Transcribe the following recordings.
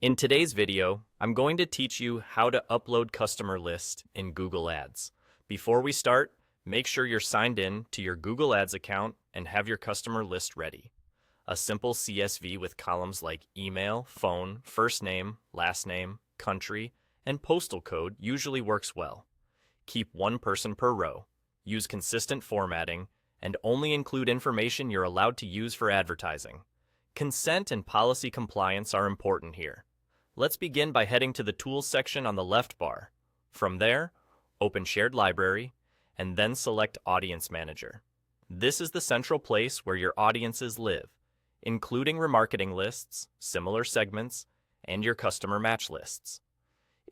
In today's video, I'm going to teach you how to upload customer list in Google Ads. Before we start, make sure you're signed in to your Google Ads account and have your customer list ready. A simple CSV with columns like email, phone, first name, last name, country, and postal code usually works well. Keep one person per row, use consistent formatting, and only include information you're allowed to use for advertising. Consent and policy compliance are important here. Let's begin by heading to the Tools section on the left bar. From there, open Shared Library, and then select Audience Manager. This is the central place where your audiences live, including remarketing lists, similar segments, and your customer match lists.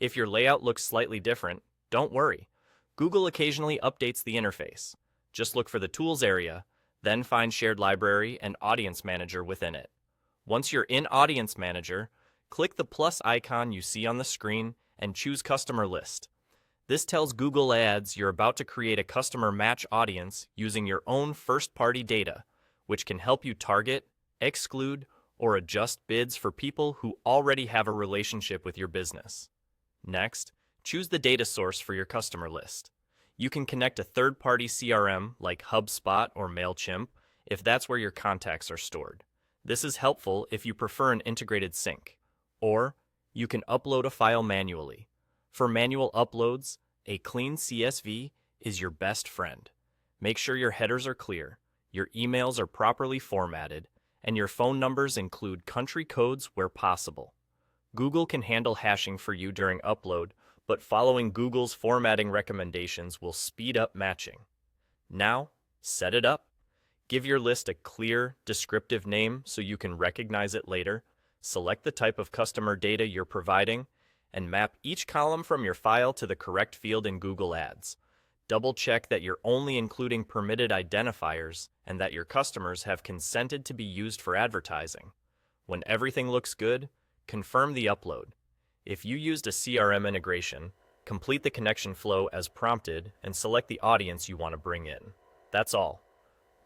If your layout looks slightly different, don't worry. Google occasionally updates the interface. Just look for the Tools area, then find Shared Library and Audience Manager within it. Once you're in Audience Manager, click the plus icon you see on the screen and choose Customer List. This tells Google Ads you're about to create a customer match audience using your own first-party data, which can help you target, exclude, or adjust bids for people who already have a relationship with your business. Next, choose the data source for your customer list. You can connect a third-party CRM like HubSpot or MailChimp if that's where your contacts are stored. This is helpful if you prefer an integrated sync. Or, you can upload a file manually. For manual uploads, a clean CSV is your best friend. Make sure your headers are clear, your emails are properly formatted, and your phone numbers include country codes where possible. Google can handle hashing for you during upload, but following Google's formatting recommendations will speed up matching. Now, set it up. Give your list a clear, descriptive name so you can recognize it later. Select the type of customer data you're providing, and map each column from your file to the correct field in Google Ads. Double-check that you're only including permitted identifiers and that your customers have consented to be used for advertising. When everything looks good, confirm the upload. If you used a CRM integration, complete the connection flow as prompted and select the audience you want to bring in. That's all.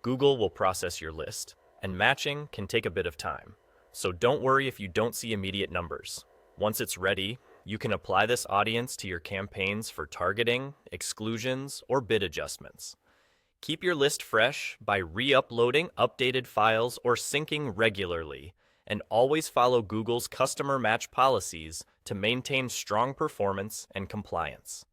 Google will process your list, and matching can take a bit of time. So don't worry if you don't see immediate numbers. Once it's ready, you can apply this audience to your campaigns for targeting, exclusions, or bid adjustments. Keep your list fresh by re-uploading updated files or syncing regularly, and always follow Google's customer match policies to maintain strong performance and compliance.